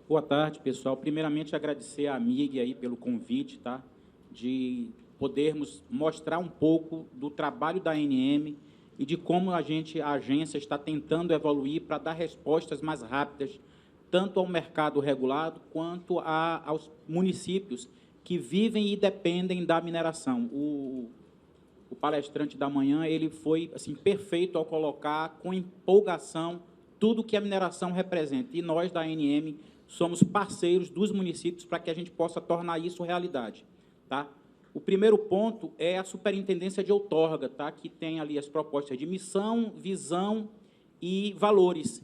Boa tarde, pessoal. Primeiramente, agradecer à MIG aí pelo convite, tá? De podermos mostrar um pouco do trabalho da ANM e de como a agência está tentando evoluir para dar respostas mais rápidas, tanto ao mercado regulado quanto aos municípios que vivem e dependem da mineração. O palestrante da manhã, ele foi assim perfeito ao colocar com empolgação tudo que a mineração representa. E nós, da ANM, somos parceiros dos municípios para que a gente possa tornar isso realidade. Tá? O primeiro ponto é a Superintendência de Outorga, tá? Que tem ali as propostas de missão, visão e valores.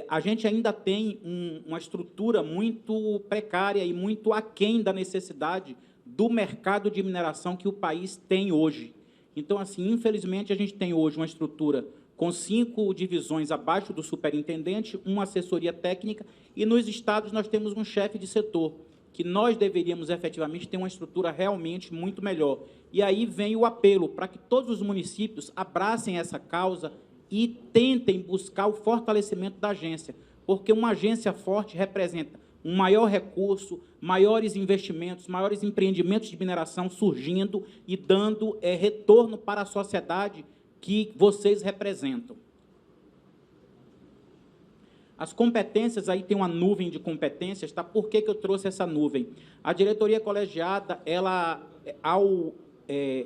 A gente ainda tem uma estrutura muito precária e muito aquém da necessidade do mercado de mineração que o país tem hoje. Então, assim, infelizmente, a gente tem hoje uma estrutura com 5 divisões abaixo do superintendente, uma assessoria técnica, e nos estados nós temos um chefe de setor, que nós deveríamos efetivamente ter uma estrutura realmente muito melhor. E aí vem o apelo para que todos os municípios abracem essa causa e tentem buscar o fortalecimento da agência, porque uma agência forte representa um maior recurso, maiores investimentos, maiores empreendimentos de mineração surgindo e dando retorno para a sociedade que vocês representam. As competências, aí tem uma nuvem de competências, tá? Por que eu trouxe essa nuvem? A diretoria colegiada, ela, ao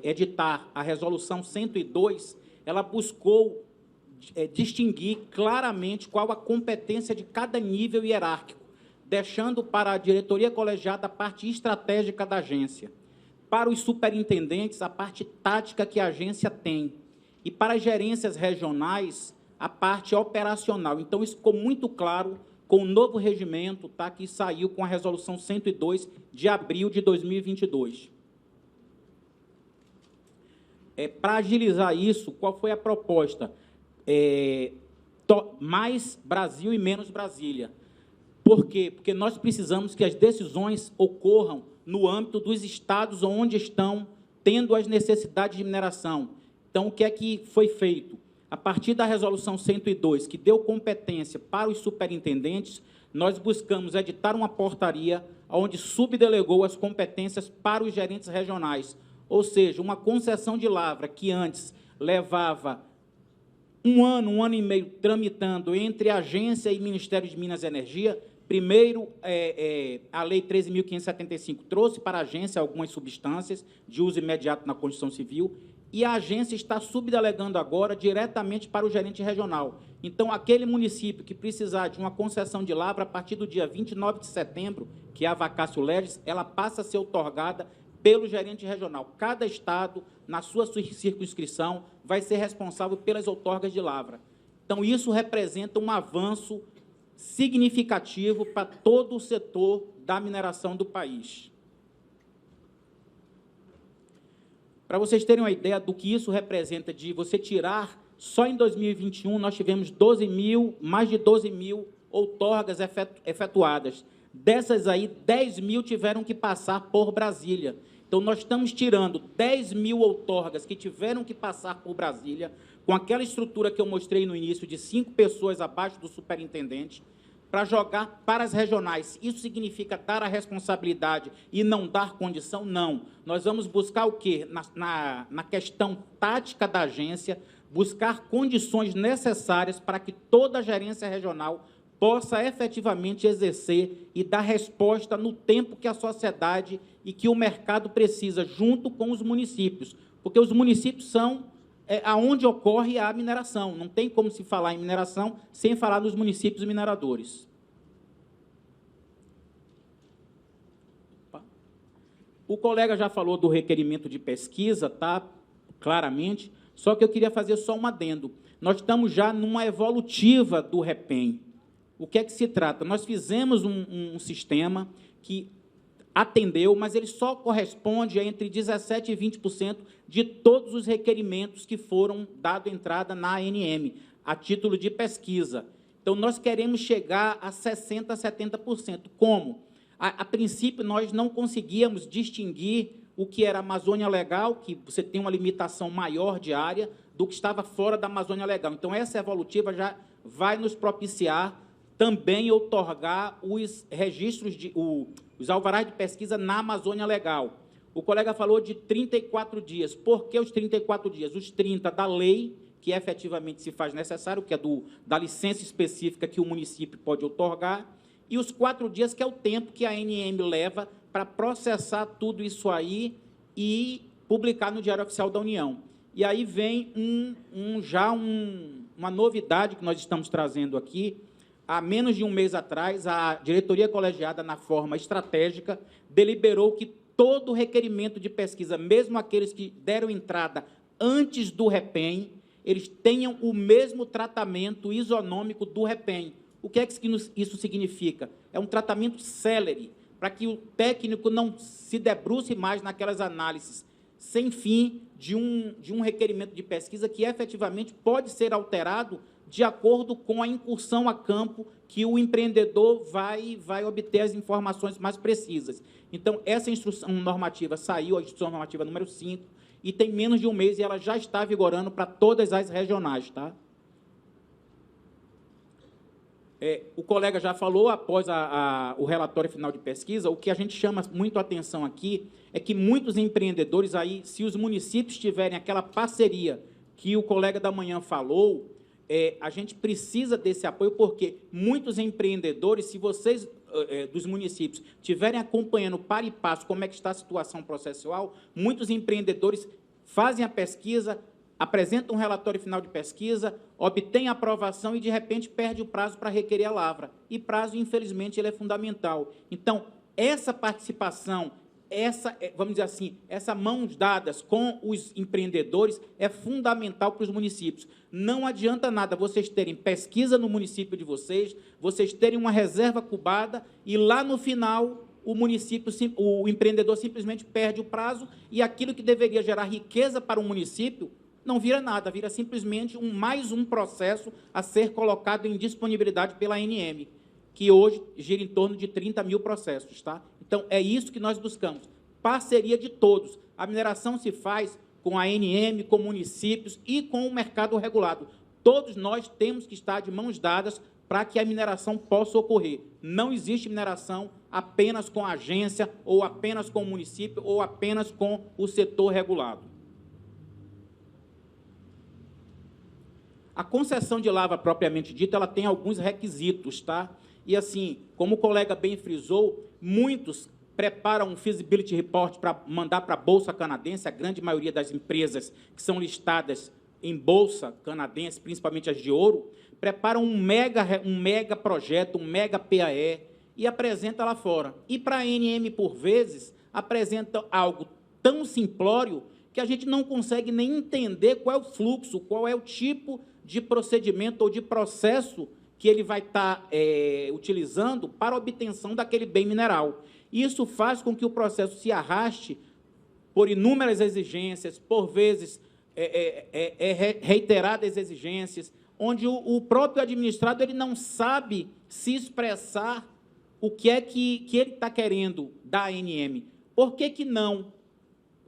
editar a resolução 102, ela buscou distinguir claramente qual a competência de cada nível hierárquico, deixando para a diretoria colegiada a parte estratégica da agência, para os superintendentes a parte tática que a agência tem, e para as gerências regionais a parte operacional. Então, isso ficou muito claro com o novo regimento, tá, que saiu com a resolução 102 de abril de 2022. Para agilizar isso, qual foi a proposta? Mais Brasil e menos Brasília. Por quê? Porque nós precisamos que as decisões ocorram no âmbito dos estados onde estão tendo as necessidades de mineração. Então, o que é que foi feito? A partir da resolução 102, que deu competência para os superintendentes, nós buscamos editar uma portaria onde subdelegou as competências para os gerentes regionais, ou seja, uma concessão de lavra que antes levava um ano e meio tramitando entre agência e Ministério de Minas e Energia. Primeiro, a Lei 13.575 trouxe para a agência algumas substâncias de uso imediato na Constituição Civil, e a agência está subdelegando agora diretamente para o gerente regional. Então, aquele município que precisar de uma concessão de lavra, a partir do dia 29 de setembro, que é a vacácio legis, ela passa a ser outorgada pelo gerente regional. Cada estado, na sua circunscrição, vai ser responsável pelas outorgas de lavra. Então, isso representa um avanço significativo para todo o setor da mineração do país. Para vocês terem uma ideia do que isso representa, de você tirar, só em 2021 nós tivemos mais de 12 mil outorgas efetuadas. Dessas aí, 10 mil tiveram que passar por Brasília. Então, nós estamos tirando 10 mil outorgas que tiveram que passar por Brasília, com aquela estrutura que eu mostrei no início, de 5 pessoas abaixo do superintendente, para jogar para as regionais. Isso significa dar a responsabilidade e não dar condição? Não. Nós vamos buscar o quê? Na questão tática da agência, buscar condições necessárias para que toda a gerência regional possa efetivamente exercer e dar resposta no tempo que a sociedade e que o mercado precisa, junto com os municípios, porque os municípios são aonde ocorre a mineração. Não tem como se falar em mineração sem falar nos municípios mineradores. O colega já falou do requerimento de pesquisa, tá? Claramente, só que eu queria fazer só um adendo. Nós estamos já numa evolutiva do REPEM. O que é que se trata? Nós fizemos um sistema que atendeu, mas ele só corresponde a entre 17% e 20% de todos os requerimentos que foram dado entrada na ANM, a título de pesquisa. Então, nós queremos chegar a 60% a 70%. Como? A princípio, nós não conseguíamos distinguir o que era Amazônia Legal, que você tem uma limitação maior de área, do que estava fora da Amazônia Legal. Então, essa evolutiva já vai nos propiciar também outorgar os registros, os alvarás de pesquisa na Amazônia Legal. O colega falou de 34 dias. Por que os 34 dias? Os 30 da lei, que efetivamente se faz necessário, que é da licença específica que o município pode outorgar, e os 4 dias, que é o tempo que a ANM leva para processar tudo isso aí e publicar no Diário Oficial da União. E aí vem uma novidade que nós estamos trazendo aqui. Há menos de um mês atrás, a diretoria colegiada, na forma estratégica, deliberou que todo requerimento de pesquisa, mesmo aqueles que deram entrada antes do REPEN, eles tenham o mesmo tratamento isonômico do REPEN. O que é que isso significa? É um tratamento célere, para que o técnico não se debruce mais naquelas análises sem fim de um requerimento de pesquisa que efetivamente pode ser alterado de acordo com a incursão a campo que o empreendedor vai obter as informações mais precisas. Então, essa instrução normativa saiu, a instrução normativa número 5, e tem menos de um mês e ela já está vigorando para todas as regionais, tá? O colega já falou, após o relatório final de pesquisa, o que a gente chama muito a atenção aqui é que muitos empreendedores, aí, se os municípios tiverem aquela parceria que o colega da manhã falou, a gente precisa desse apoio, porque muitos empreendedores, se vocês dos municípios estiverem acompanhando para e passo como é que está a situação processual, muitos empreendedores fazem a pesquisa, apresenta um relatório final de pesquisa, obtém a aprovação e, de repente, perde o prazo para requerer a lavra. E prazo, infelizmente, ele é fundamental. Então, essa participação, vamos dizer assim, essa mãos dadas com os empreendedores é fundamental para os municípios. Não adianta nada vocês terem pesquisa no município de vocês, vocês terem uma reserva cubada e, lá no final, o empreendedor simplesmente perde o prazo e aquilo que deveria gerar riqueza para o município não vira nada, vira simplesmente mais um processo a ser colocado em disponibilidade pela ANM, que hoje gira em torno de 30 mil processos. Tá? Então, é isso que nós buscamos, parceria de todos. A mineração se faz com a ANM, com municípios e com o mercado regulado. Todos nós temos que estar de mãos dadas para que a mineração possa ocorrer. Não existe mineração apenas com a agência, ou apenas com o município, ou apenas com o setor regulado. A concessão de lavra, propriamente dita, ela tem alguns requisitos, tá? E, assim, como o colega bem frisou, muitos preparam um feasibility report para mandar para a Bolsa Canadense, a grande maioria das empresas que são listadas em Bolsa Canadense, principalmente as de ouro, preparam um mega projeto, um mega PAE, e apresenta lá fora. E, para a ANM, por vezes, apresenta algo tão simplório que a gente não consegue nem entender qual é o fluxo, qual é o tipo de procedimento ou de processo que ele vai estar utilizando para a obtenção daquele bem mineral. Isso faz com que o processo se arraste por inúmeras exigências, por vezes reiteradas exigências, onde o próprio administrado ele não sabe se expressar o que é que ele está querendo da ANM. Por que não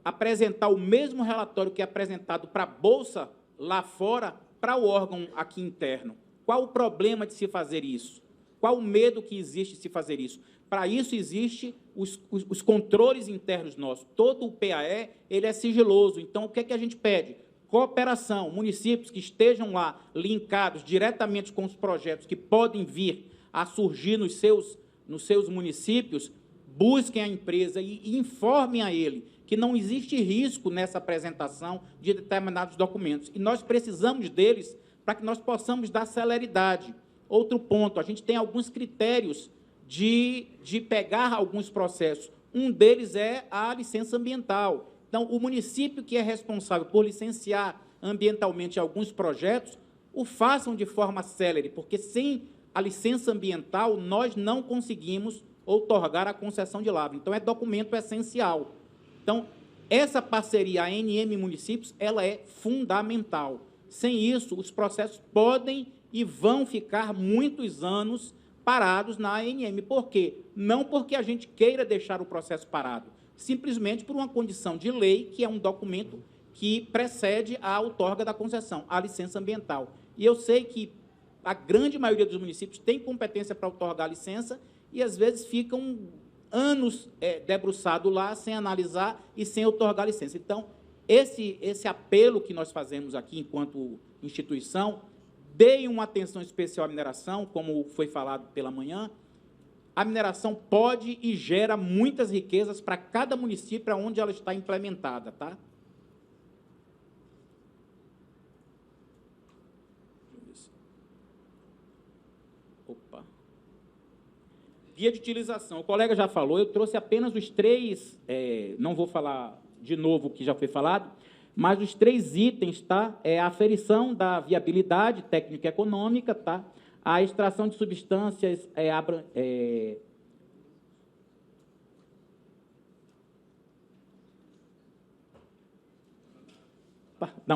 apresentar o mesmo relatório que é apresentado para a Bolsa lá fora, para o órgão aqui interno? Qual o problema de se fazer isso? Qual o medo que existe de se fazer isso? Para isso, existem os controles internos nossos. Todo o PAE ele é sigiloso. Então, o que é que a gente pede? Cooperação, municípios que estejam lá linkados diretamente com os projetos que podem vir a surgir nos seus municípios, busquem a empresa e informem a ele que não existe risco nessa apresentação de determinados documentos. E nós precisamos deles para que nós possamos dar celeridade. Outro ponto, a gente tem alguns critérios de pegar alguns processos. Um deles é a licença ambiental. Então, o município que é responsável por licenciar ambientalmente alguns projetos, o façam de forma célere, porque sem a licença ambiental, nós não conseguimos outorgar a concessão de lavra. Então, é documento essencial. Então, essa parceria ANM municípios, ela é fundamental. Sem isso, os processos podem e vão ficar muitos anos parados na ANM. Por quê? Não porque a gente queira deixar o processo parado, simplesmente por uma condição de lei, que é um documento que precede a outorga da concessão, a licença ambiental. E eu sei que a grande maioria dos municípios tem competência para outorgar licença e, às vezes, ficam anos debruçados lá, sem analisar e sem outorgar licença. Então, esse apelo que nós fazemos aqui, enquanto instituição, deem uma atenção especial à mineração, como foi falado pela manhã. A mineração pode e gera muitas riquezas para cada município onde ela está implementada, tá? Opa. Guia de utilização. O colega já falou, eu trouxe apenas os três, não vou falar de novo o que já foi falado, mas os três itens, tá? A aferição da viabilidade técnica e econômica, tá? A extração de substâncias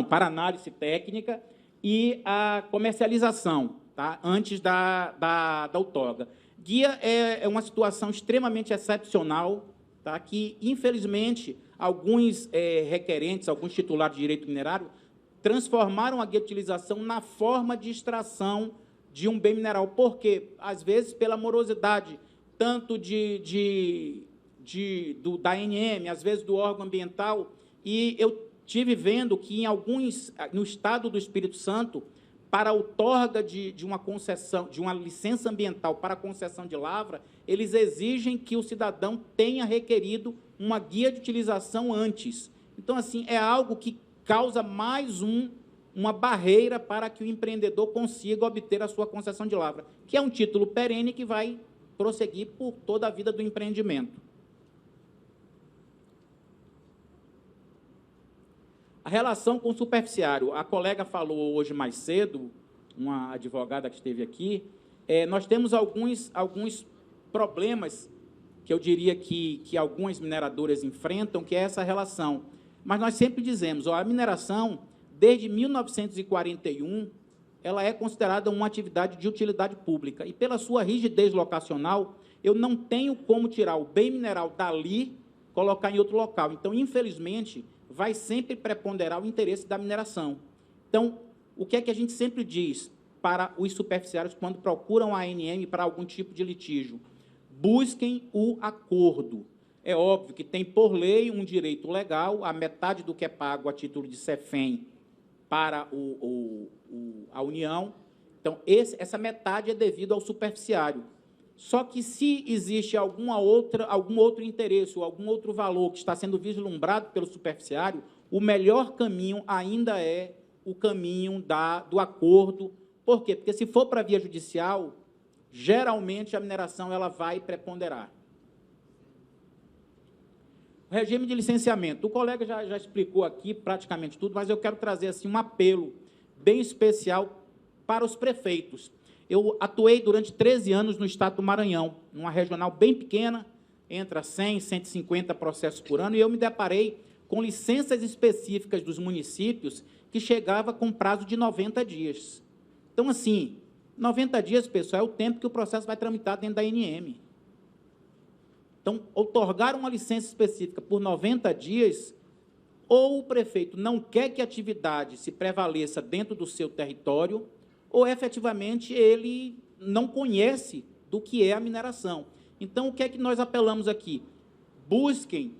para análise técnica e a comercialização, tá? Antes da outorga. Guia é uma situação extremamente excepcional, tá? Que, infelizmente, alguns requerentes, alguns titulares de direito minerário, transformaram a guia de utilização na forma de extração de um bem mineral. Por quê? Às vezes, pela morosidade, tanto da ANM, às vezes do órgão ambiental, e eu tive vendo que no estado do Espírito Santo, para a outorga de uma concessão, de uma licença ambiental para a concessão de lavra, eles exigem que o cidadão tenha requerido uma guia de utilização antes. Então, assim, é algo que causa mais uma barreira para que o empreendedor consiga obter a sua concessão de lavra, que é um título perene que vai prosseguir por toda a vida do empreendimento. A relação com o superficiário. A colega falou hoje mais cedo, uma advogada que esteve aqui, nós temos alguns problemas que eu diria que algumas mineradoras enfrentam, que é essa relação. Mas nós sempre dizemos, a mineração, desde 1941, ela é considerada uma atividade de utilidade pública. E, pela sua rigidez locacional, eu não tenho como tirar o bem mineral dali, colocar em outro local. Então, infelizmente, vai sempre preponderar o interesse da mineração. Então, o que é que a gente sempre diz para os superficiários quando procuram a ANM para algum tipo de litígio? Busquem o acordo. É óbvio que tem, por lei, um direito legal, a metade do que é pago a título de CEFEM para a União. Então, essa metade é devido ao superficiário. Só que, se existe algum outro interesse ou algum outro valor que está sendo vislumbrado pelo superficiário, o melhor caminho ainda é o caminho do acordo. Por quê? Porque, se for para a via judicial, geralmente a mineração ela vai preponderar. O regime de licenciamento. O colega já explicou aqui praticamente tudo, mas eu quero trazer assim, um apelo bem especial para os prefeitos. Eu atuei durante 13 anos no estado do Maranhão, numa regional bem pequena, entre 100 e 150 processos por ano, e eu me deparei com licenças específicas dos municípios que chegava com prazo de 90 dias. Então, assim, 90 dias, pessoal, é o tempo que o processo vai tramitar dentro da ANM. Então, outorgar uma licença específica por 90 dias, ou o prefeito não quer que a atividade se prevaleça dentro do seu território, ou, efetivamente, ele não conhece do que é a mineração. Então, o que é que nós apelamos aqui? Busquem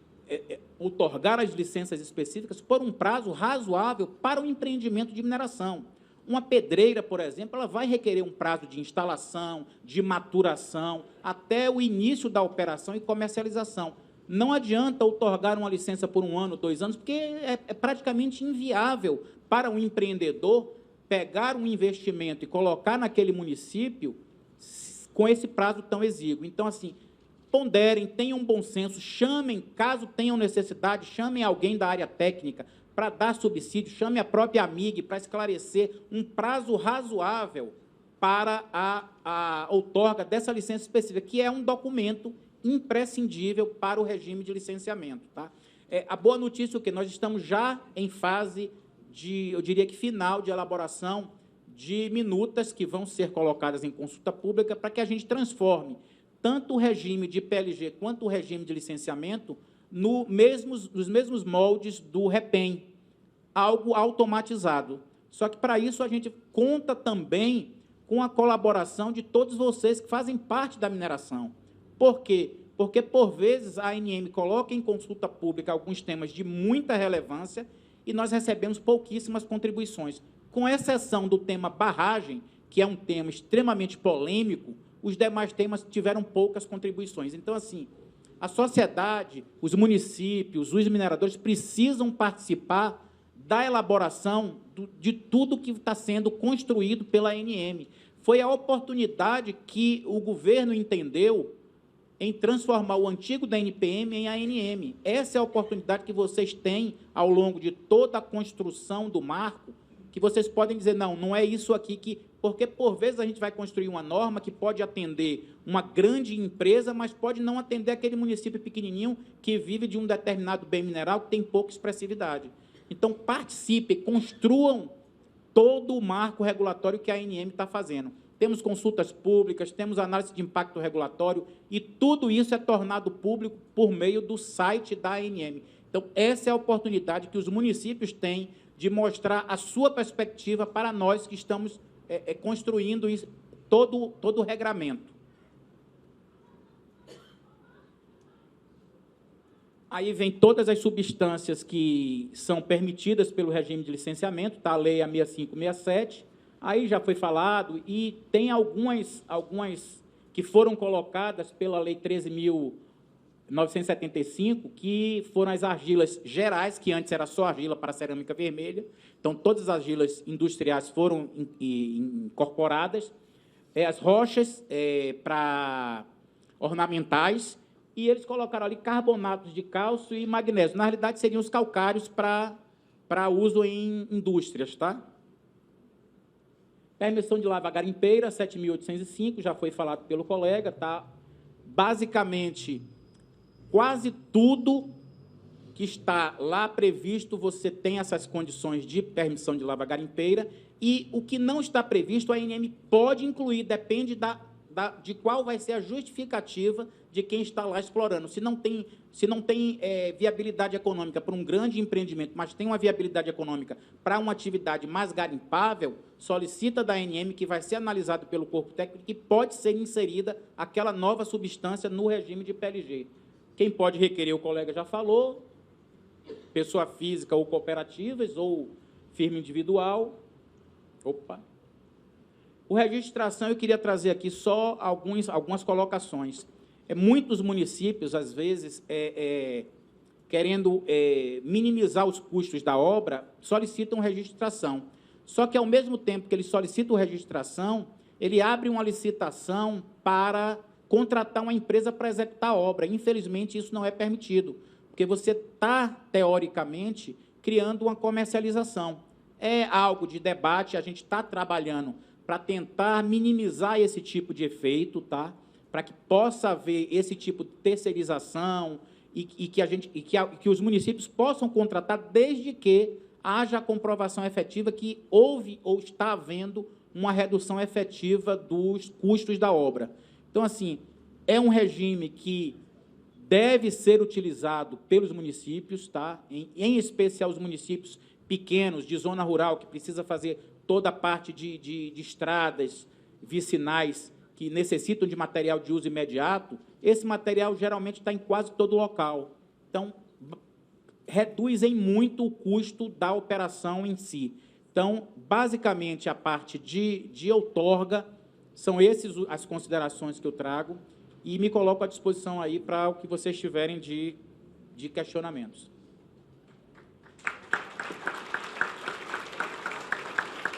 outorgar as licenças específicas por um prazo razoável para o empreendimento de mineração. Uma pedreira, por exemplo, ela vai requerer um prazo de instalação, de maturação, até o início da operação e comercialização. Não adianta outorgar uma licença por 1 ano, 2 anos, porque é praticamente inviável para um empreendedor pegar um investimento e colocar naquele município com esse prazo tão exíguo. Então, assim, ponderem, tenham bom senso, chamem, caso tenham necessidade, chamem alguém da área técnica para dar subsídio, chame a própria AMIG para esclarecer um prazo razoável para a outorga dessa licença específica, que é um documento imprescindível para o regime de licenciamento. Tá? A boa notícia é que nós estamos já em fase eu diria que final de elaboração de minutas que vão ser colocadas em consulta pública para que a gente transforme tanto o regime de PLG quanto o regime de licenciamento nos mesmos moldes do REPEN, algo automatizado. Só que, para isso, a gente conta também com a colaboração de todos vocês que fazem parte da mineração. Por quê? Porque, por vezes, a ANM coloca em consulta pública alguns temas de muita relevância e nós recebemos pouquíssimas contribuições. Com exceção do tema barragem, que é um tema extremamente polêmico, os demais temas tiveram poucas contribuições. Então, assim, a sociedade, os municípios, os mineradores precisam participar da elaboração de tudo que está sendo construído pela ANM. Foi a oportunidade que o governo entendeu em transformar o antigo da NPM em ANM. Essa é a oportunidade que vocês têm ao longo de toda a construção do marco, que vocês podem dizer, não, não é isso aqui que... Porque, por vezes, a gente vai construir uma norma que pode atender uma grande empresa, mas pode não atender aquele município pequenininho que vive de um determinado bem mineral que tem pouca expressividade. Então, participem, construam todo o marco regulatório que a ANM está fazendo. Temos consultas públicas, temos análise de impacto regulatório, e tudo isso é tornado público por meio do site da ANM. Então, essa é a oportunidade que os municípios têm de mostrar a sua perspectiva para nós que estamos construindo isso, todo o regramento. Aí vem todas as substâncias que são permitidas pelo regime de licenciamento, tá? A lei 6567, aí já foi falado, e tem algumas que foram colocadas pela lei 13.975, que foram as argilas gerais, que antes era só argila para cerâmica vermelha, então todas as argilas industriais foram incorporadas, as rochas para ornamentais, e eles colocaram ali carbonatos de cálcio e magnésio. Na realidade, seriam os calcários para uso em indústrias, tá? Permissão de lava garimpeira, 7.805, já foi falado pelo colega, tá? Basicamente, quase tudo que está lá previsto, você tem essas condições de permissão de lava garimpeira, e o que não está previsto, a ANM pode incluir, depende de qual vai ser a justificativa de quem está lá explorando. Se não tem viabilidade econômica para um grande empreendimento, mas tem uma viabilidade econômica para uma atividade mais garimpável, solicita da ANM, que vai ser analisado pelo corpo técnico, e pode ser inserida aquela nova substância no regime de PLG. Quem pode requerer, o colega já falou, pessoa física ou cooperativas, ou firma individual. Opa! O registro de extração, eu queria trazer aqui só algumas colocações. Muitos municípios, às vezes, querendo minimizar os custos da obra, solicitam registro de extração. Só que, ao mesmo tempo que ele solicita o registro de extração, ele abre uma licitação para contratar uma empresa para executar a obra. Infelizmente, isso não é permitido, porque você está, teoricamente, criando uma comercialização. É algo de debate, a gente está trabalhando para tentar minimizar esse tipo de efeito, tá? Para que possa haver esse tipo de terceirização e que os municípios possam contratar, desde que haja a comprovação efetiva que houve ou está havendo uma redução efetiva dos custos da obra. Então, assim, é um regime que deve ser utilizado pelos municípios, tá? Em especial os municípios pequenos, de zona rural, que precisa fazer toda a parte de estradas vicinais que necessitam de material de uso imediato. Esse material geralmente está em quase todo local. Então, reduzem muito o custo da operação em si. Então, basicamente, a parte de outorga, são essas as considerações que eu trago, e me coloco à disposição aí para o que vocês tiverem de questionamentos.